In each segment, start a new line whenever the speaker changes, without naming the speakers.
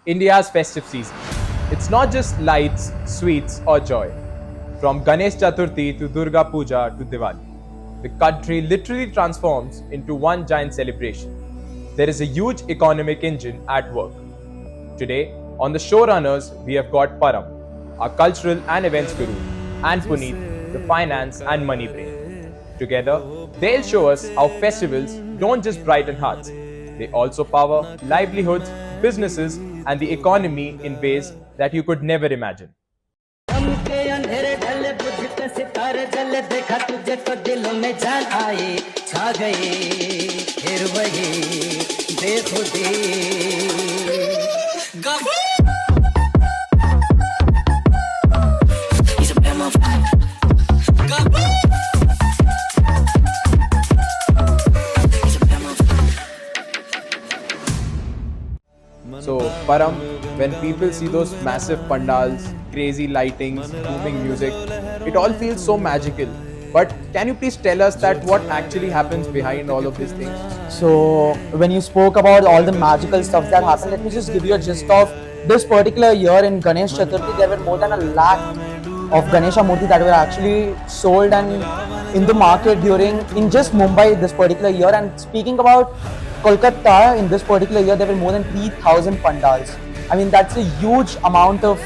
India's festive season. It's not just lights, sweets, or joy. From Ganesh Chaturthi to Durga Puja to Diwali, the country literally transforms into one giant celebration. There is a huge economic engine at work. Today, on the showrunners, we have got Param, our cultural and events guru, and Puneet, the finance and money brain. Together, they'll show us how festivals don't just brighten hearts, they also power livelihoods, businesses, and the economy in ways that you could never imagine.
के अंधेरे ढले बुझते सितारे जले देखा तुझे तो दिलों में जान आई छा गई फिर वही बेखुदी
So, Param, when people see those massive pandals, crazy lightings, booming music, it all feels so magical. But can you please tell us that what actually happens behind all of these things?
So when you spoke about all the magical stuff that happened, let me just give you a gist of this particular year in Ganesh Chaturthi. There were more than 1 lakh of Ganesha Murti that were actually sold and in the market in just Mumbai this particular year. And speaking about Kolkata, in this particular year, there were more than 3,000 pandals. I mean, that's a huge amount of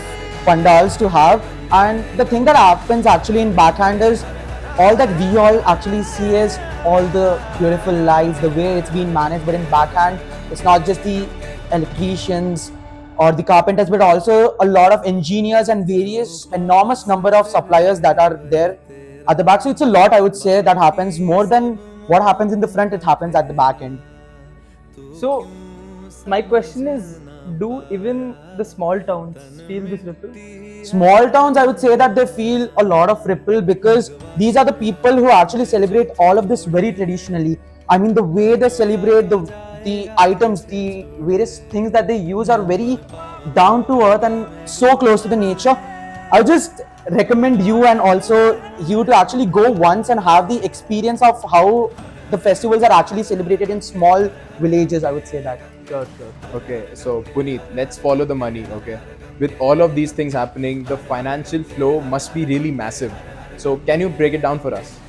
pandals to have. And the thing that happens actually in backhand is all that we all actually see is all the beautiful lights, the way it's been managed. But in backhand, it's not just the electricians or the carpenters, but also a lot of engineers and various enormous number of suppliers that are there at the back. So it's a lot, I would say, that happens more than what happens in the front. It happens at the back end.
So, my question is, do even the small towns feel this ripple?
Small towns, I would say that they feel a lot of ripple because these are the people who actually celebrate all of this very traditionally. I mean, the way they celebrate the items, the various things that they use are very down to earth and so close to the nature. I would just recommend you and also you to actually go once and have the experience of how the festivals are actually celebrated in small villages, I would say that.
Sure.
Okay, so Puneet, let's follow the money, okay? With all of these things happening, the financial flow must be really massive. So, can you break it down for us?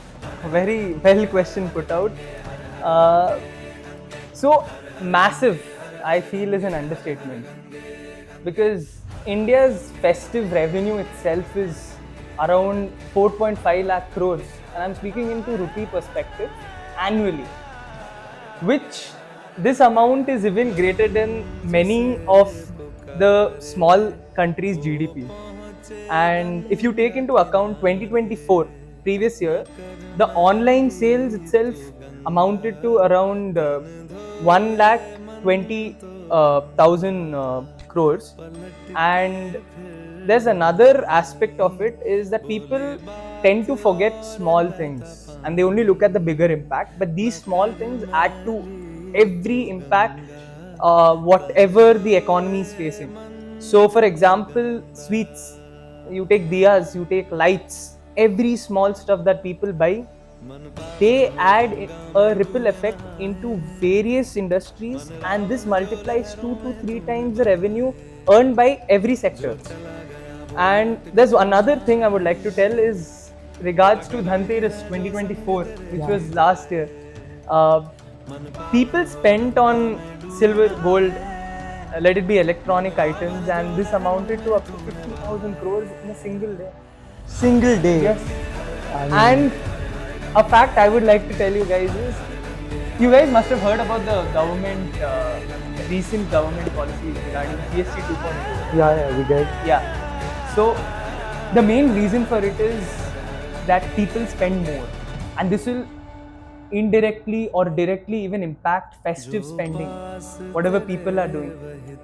Very well question put out. So, massive, I feel, is an understatement. Because India's festive revenue itself is around 4.5 lakh crores. And I'm speaking into rupee perspective annually. Which this amount is even greater than many of the small countries' GDP. And if you take into account 2024, previous year, the online sales itself amounted to around 1,20,000 crores. And there's another aspect of it is that people tend to forget small things and they only look at the bigger impact, but these small things add to every impact whatever the economy is facing. So for example, sweets, you take diyas, you take lights, every small stuff that people buy, they add a ripple effect into various industries and this multiplies 2 to 3 times the revenue earned by every sector. And there's another thing I would like to tell is regards to Dhanteras 2024, which was last year. People spent on silver, gold, let it be electronic items, and this amounted to up to 50,000 crores in a single day.
Single day?
Yes. And a fact I would like to tell you guys is, you guys must have heard about the government, recent government policy regarding GST 2.0.
Yeah, we did.
Yeah. So the main reason for it is that people spend more, and this will indirectly or directly even impact festive spending, whatever people are doing.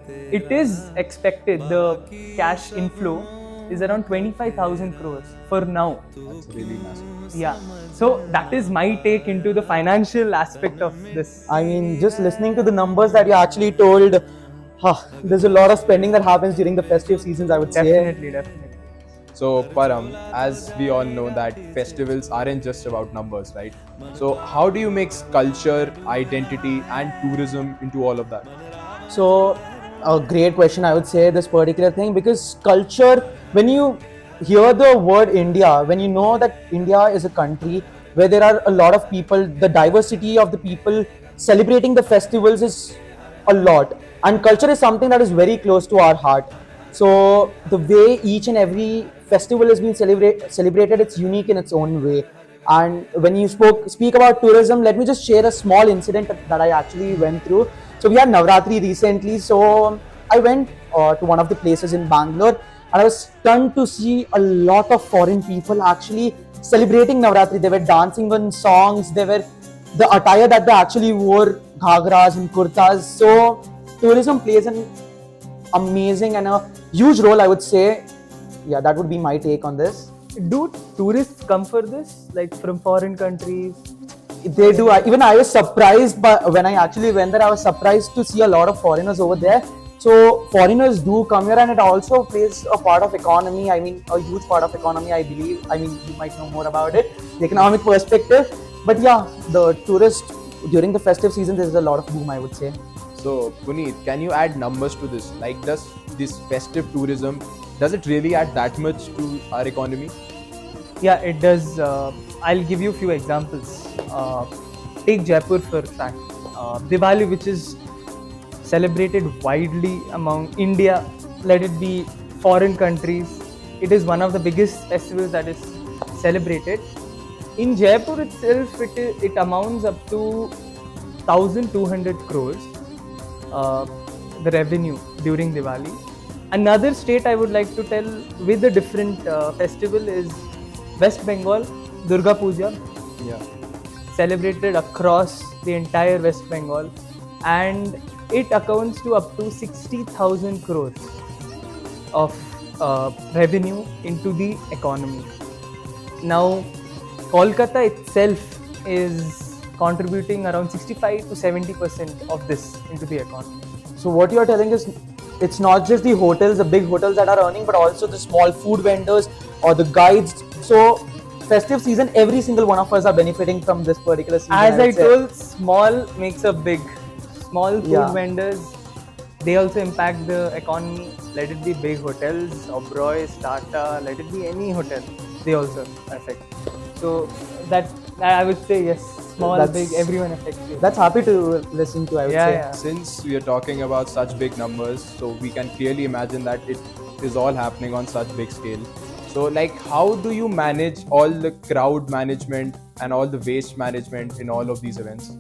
It is expected the cash inflow is around 25,000 crores for now.
That's really massive.
Yeah. So that is my take into the financial aspect of this.
I mean, just listening to the numbers that you actually told, there's a lot of spending that happens during the festive seasons, I would say.
Definitely.
So Param, as we all know that festivals aren't just about numbers, right? So how do you mix culture, identity and tourism into all of that?
So a great question, I would say, this particular thing, because culture, when you hear the word India, when you know that India is a country where there are a lot of people, the diversity of the people celebrating the festivals is a lot, and culture is something that is very close to our heart. So the way each and every festival is being celebrated, it's unique in its own way. And when you speak about tourism, let me just share a small incident that I actually went through. So we had Navratri recently. So I went to one of the places in Bangalore, and I was stunned to see a lot of foreign people actually celebrating Navratri. They were dancing on songs. They were the attire that they actually wore, ghagras and kurtas. So tourism plays an amazing and a huge role, I would say. Yeah, that would be my take on this.
Do tourists come for this, like from foreign countries?
They do. Even I was surprised, but when I actually went there, I was surprised to see a lot of foreigners over there. So foreigners do come here, and it also plays a part of economy. I mean, a huge part of economy, I believe. I mean, you might know more about it, the economic perspective. But yeah, the tourist during the festive season, there's a lot of boom, I would say.
So, Puneet, can you add numbers to this? Like, does this festive tourism, does it really add that much to our economy?
Yeah, it does. I'll give you a few examples. Take Jaipur for fact. Diwali, which is celebrated widely among India, let it be foreign countries. It is one of the biggest festivals that is celebrated. In Jaipur itself, it amounts up to 1,200 crores, the revenue during Diwali. Another state I would like to tell with a different festival is West Bengal, Durga Puja.
Yeah.
Celebrated across the entire West Bengal, and it accounts to up to 60,000 crores of revenue into the economy. Now, Kolkata itself is contributing around 65 to 70% of this into the economy.
So what you are telling is, it's not just the hotels, the big hotels that are earning, but also the small food vendors or the guides. So festive season, every single one of us are benefiting from this particular season.
As I
would say.
told, small makes a big. Small food
Yeah.
vendors, they also impact the economy. Let it be big hotels, Oberoi, Tata, let it be any hotel, they also affect. So that I would say yes, small,
That's-
big, everyone affects you.
That's happy to listen to, I would
Yeah,
say.
yeah.
Since we are talking about such big numbers, so we can clearly imagine that it is all happening on such big scale. So, like, how do you manage all the crowd management and all the waste management in all of these events?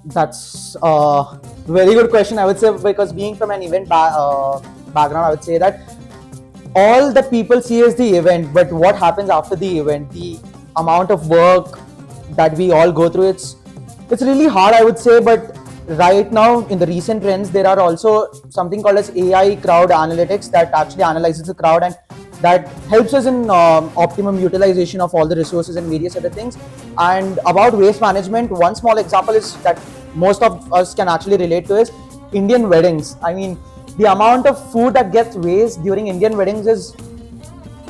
That's a very good question, I would say, because being from an event background, I would say that all that people see is the event, but what happens after the event, the amount of work that we all go through, it's really hard, I would say. But right now, in the recent trends, there are also something called as AI crowd analytics that actually analyzes the crowd, and that helps us in optimum utilization of all the resources and various other things. And about waste management, one small example is that most of us can actually relate to is Indian weddings. I mean, the amount of food that gets waste during Indian weddings is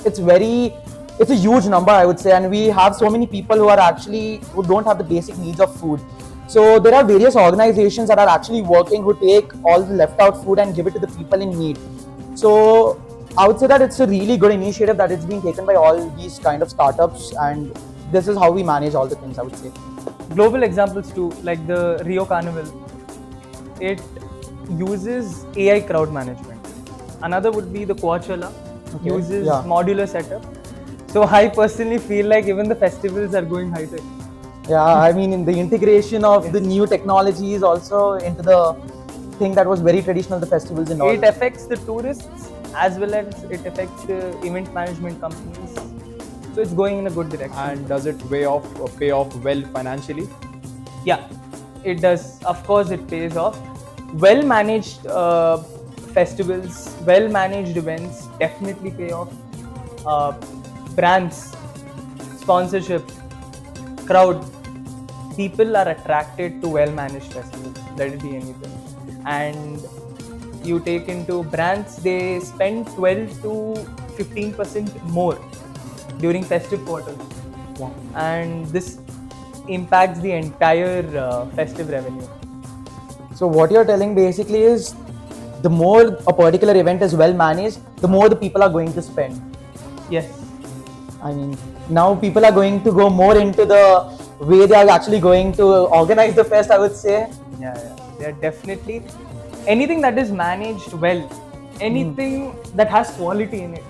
it's a huge number, I would say, and we have so many people who don't have the basic needs of food. So there are various organizations that are actually working who take all the left out food and give it to the people in need. So I would say that it's a really good initiative that it's being taken by all these kind of startups, and this is how we manage all the things, I would say.
Global examples too, like the Rio Carnival, it uses AI crowd management. Another would be the Coachella, uses
yeah.
modular setup. So I personally feel like even the festivals are going high tech.
Yeah, I mean, in the integration of the new technologies also into the thing that was very traditional, the festivals and all.
It affects the tourists as well as it affects the event management companies. So it's going in a good direction.
And does it pay off well financially?
Yeah, it does. Of course, it pays off. Well managed festivals, well managed events definitely pay off. Brands, sponsorship, crowd, people are attracted to well managed festivals. Let it be anything. And you take into brands, they spend 12 to 15% more during festive quarters.
Yeah.
And this impacts the entire festive revenue.
So what you're telling basically is the more a particular event is well managed, the more the people are going to spend.
Yes.
I mean, now people are going to go more into the way they are actually going to organize the fest, I would say.
Yeah. They are definitely anything that is managed well, anything that has quality in it.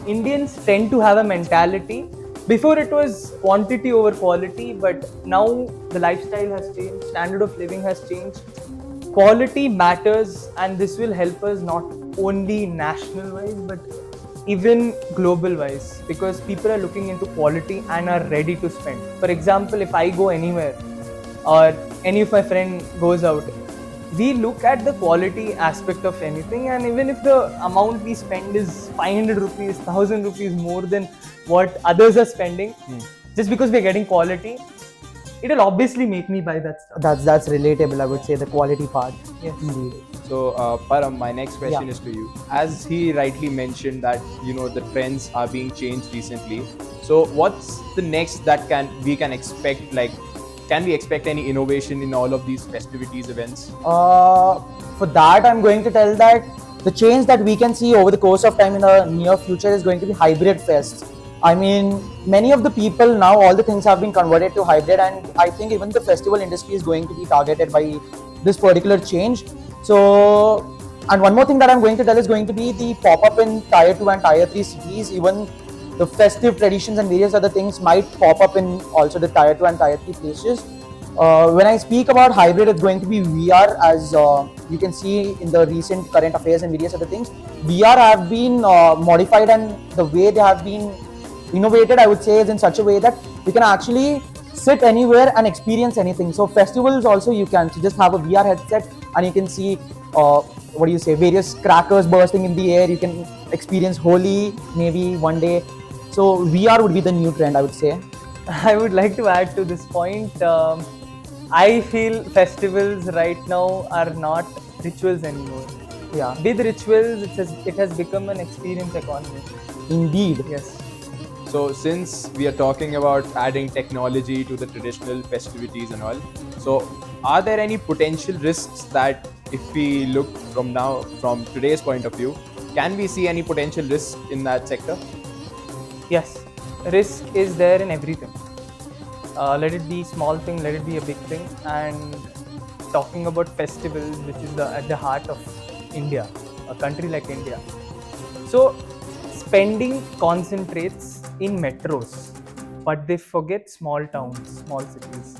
Indians tend to have a mentality. Before it was quantity over quality, but now the lifestyle has changed, standard of living has changed. Quality matters, and this will help us not only national wise but even global wise, because people are looking into quality and are ready to spend. For example, if I go anywhere or any of my friend goes out, we look at the quality aspect of anything, and even if the amount we spend is 500 rupees, 1000 rupees more than what others are spending, just because we're getting quality, it'll obviously make me buy that stuff.
That's relatable, I would say, the quality part.
Yes.
Indeed.
So, Param, my next question
Yeah.
is to you. As he rightly mentioned that the trends are being changed recently. So, what's the next that we can expect? Like, can we expect any innovation in all of these festivities events?
For that, I'm going to tell that the change that we can see over the course of time in the near future is going to be hybrid fests. I mean, many of the people now, all the things have been converted to hybrid, and I think even the festival industry is going to be targeted by this particular change. So, and one more thing that I'm going to tell is going to be the pop-up in Tier 2 and Tier 3 cities. Even the festive traditions and various other things might pop up in also the Tier 2 and Tier 3 places. When I speak about hybrid, it's going to be VR, as you can see in the recent current affairs and various other things. VR have been modified, and the way they have been innovated, I would say, is in such a way that you can actually sit anywhere and experience anything. So festivals also, you can just have a VR headset and you can see various crackers bursting in the air. You can experience Holi maybe one day. So VR would be the new trend, I would say.
I would like to add to this point. I feel festivals right now are not rituals anymore.
Yeah,
With rituals, it has become an experience economy.
indeed.
Yes.
So, since we are talking about adding technology to the traditional festivities and all, so are there any potential risks that, if we look from today's point of view, can we see any potential risks in that sector?
Yes. Risk is there in everything. Let it be small thing, let it be a big thing. And talking about festivals, which is at the heart of India, a country like India. So spending concentrates in metros, but they forget small towns, small cities.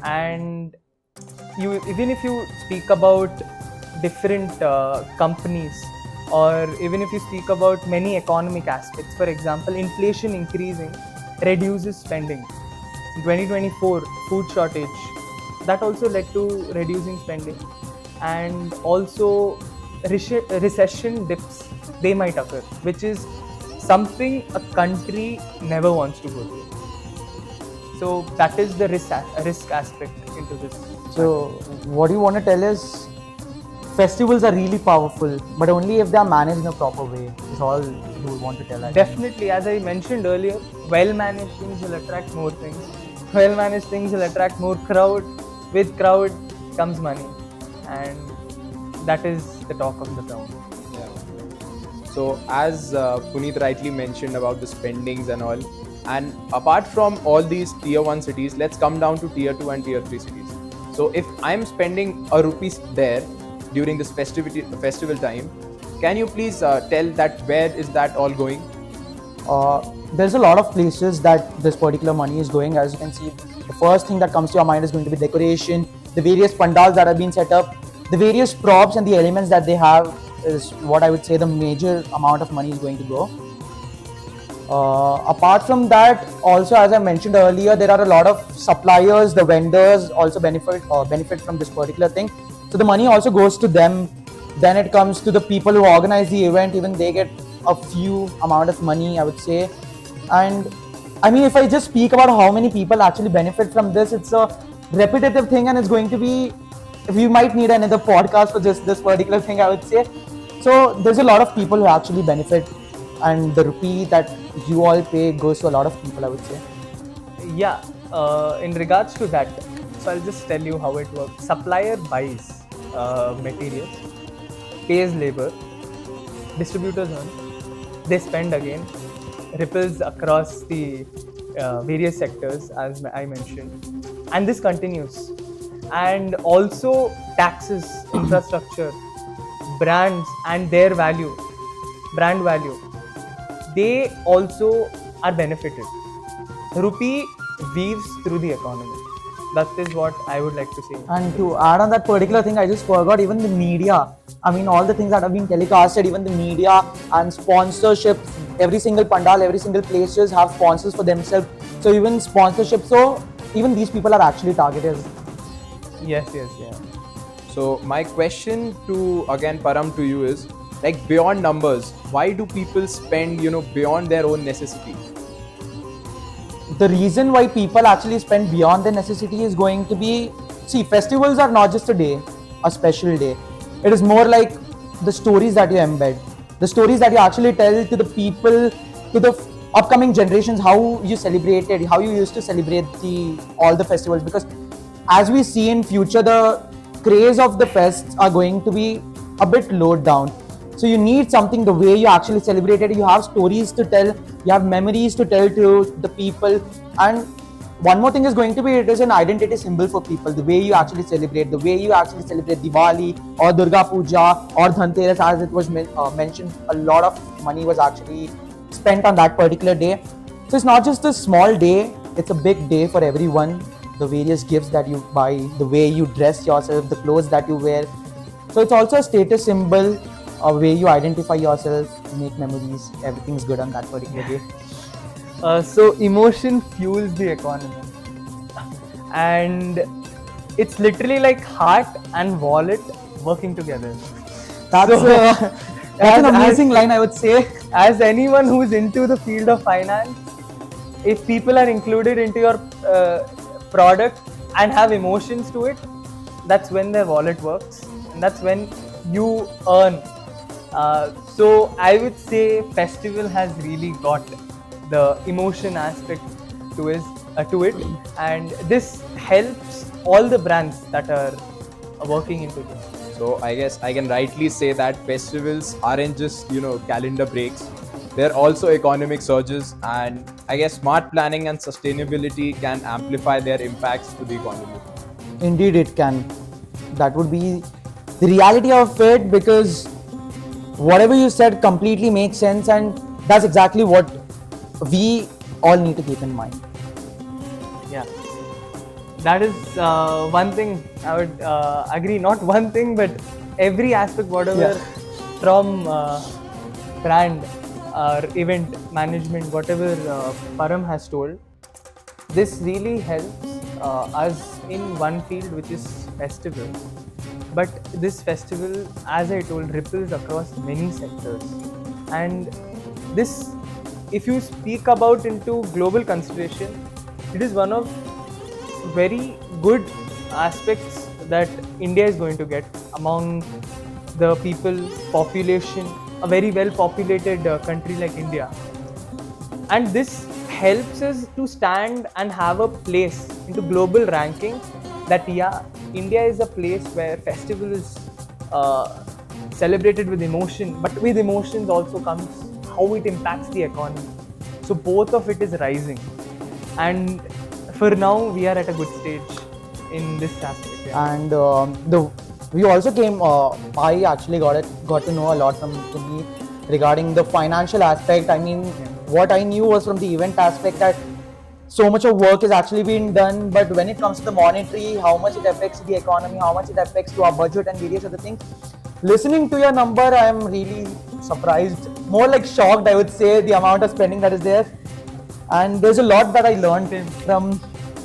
And even if you speak about different companies, or even if you speak about many economic aspects, for example, inflation increasing reduces spending. In 2024, food shortage, that also led to reducing spending. And also recession dips, they might occur, which is something a country never wants to go through. So that is the risk aspect into this.
So what you want to tell is festivals are really powerful, but only if they are managed in a proper way is all you would want to tell. I think.
Definitely, as I mentioned earlier, well-managed things will attract more things. Well-managed things will attract more crowd. With crowd comes money, and that is the talk of the town.
Yeah. So, as Puneet rightly mentioned about the spendings and all, and apart from all these tier 1 cities, let's come down to tier 2 and tier 3 cities. So, if I'm spending a rupees there during this festival time, can you please tell that where is that all going?
There's a lot of places that this particular money is going. As you can see, the first thing that comes to your mind is going to be decoration, the various pandals that have been set up, the various props and the elements that they have is what I would say the major amount of money is going to go. Apart from that, also as I mentioned earlier, there are a lot of suppliers, the vendors also benefit from this particular thing. So the money also goes to them. Then it comes to the people who organize the event, even they get a few amount of money, I would say. And I mean, if I just speak about how many people actually benefit from this, it's a repetitive thing, and it's going to be, we might need another podcast for just this particular thing, I would say. So there's a lot of people who actually benefit, and the rupee that you all pay goes to a lot of people, I would say.
Yeah, in regards to that, so I'll just tell you how it works. Supplier buys materials. pays labor, distributors earn, they spend again, ripples across the various sectors as I mentioned, and this continues. And also taxes, infrastructure, brands and their value, brand value, they also are benefited. Rupee weaves through the economy. That is what I would like to say.
And to add on that particular thing, I just forgot even the media. I mean, all the things that have been telecasted, even the media and sponsorships. Every single pandal, every single places have sponsors for themselves. So even sponsorship. So even these people are actually targeted.
Yes, yeah.
So my question to again Param to you is, like, beyond numbers, why do people spend beyond their own necessity?
The reason why people actually spend beyond their necessity is going to be, see, festivals are not just a day, a special day. It is more like the stories that you embed, the stories that you actually tell to the people, to the upcoming generations, how you celebrated, how you used to celebrate all the festivals. Because as we see in future, the craze of the fests are going to be a bit lowered down. So you need something, the way you actually celebrated, you have stories to tell, you have memories to tell to the people. And one more thing is going to be, it is an identity symbol for people, the way you actually celebrate, Diwali or Durga Puja or Dhanteras, as it was mentioned, a lot of money was actually spent on that particular day. So it's not just a small day, it's a big day for everyone. The various gifts that you buy, the way you dress yourself, the clothes that you wear. So it's also a status symbol, a way you identify yourself, make memories. Everything's good on that particular day.
So emotion fuels the economy, and it's literally like heart and wallet working together.
That's, that's an amazing line, I would say.
As anyone who's into the field of finance, if people are included into your product and have emotions to it, that's when their wallet works, and that's when you earn. So I would say festival has really got the emotion aspect to it, and this helps all the brands that are working into this.
So I guess I can rightly say that festivals aren't just calendar breaks. They're also economic surges, and I guess smart planning and sustainability can amplify their impacts to the economy.
Indeed, it can. That would be the reality of it, because whatever you said completely makes sense, and that's exactly what we all need to keep in mind.
Yeah, that is one thing I would agree. Not one thing, but every aspect, whatever from brand or event management, whatever Param has told, this really helps us in one field, which is festival. But this festival, as I told, ripples across many sectors, and this, if you speak about into global consideration, it is one of very good aspects that India is going to get among the people, population, a very well populated country like India. And this helps us to stand and have a place into global ranking, that India is a place where festival is celebrated with emotion, but with emotions also comes how it impacts the economy. So both of it is rising, and for now we are at a good stage in this aspect. Yeah.
And we also came. I actually got to know a lot from Puneet regarding the financial aspect. I mean, what I knew was from the event aspect that so much of work is actually being done, but when it comes to the monetary, how much it affects the economy, how much it affects to our budget and various other things. Listening to your number, I am really surprised, more like shocked, I would say, the amount of spending that is there. And there's a lot that I learned from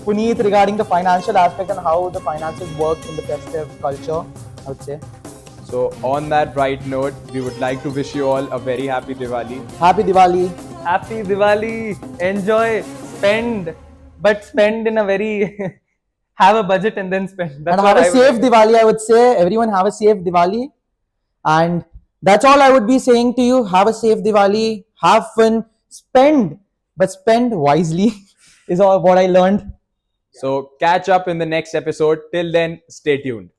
Puneet regarding the financial aspect and how the finances work in the festive culture, I would say.
So on that bright note, we would like to wish you all a very happy Diwali.
Happy Diwali.
Happy Diwali! Enjoy, spend, but spend in a very have a budget and then spend. That's
and have
what
a safe Diwali, I would say. Everyone have a safe Diwali. And that's all I would be saying to you. Have a safe Diwali, have fun, spend, but spend wisely is all what I learned.
So catch up in the next episode. Till then, stay tuned.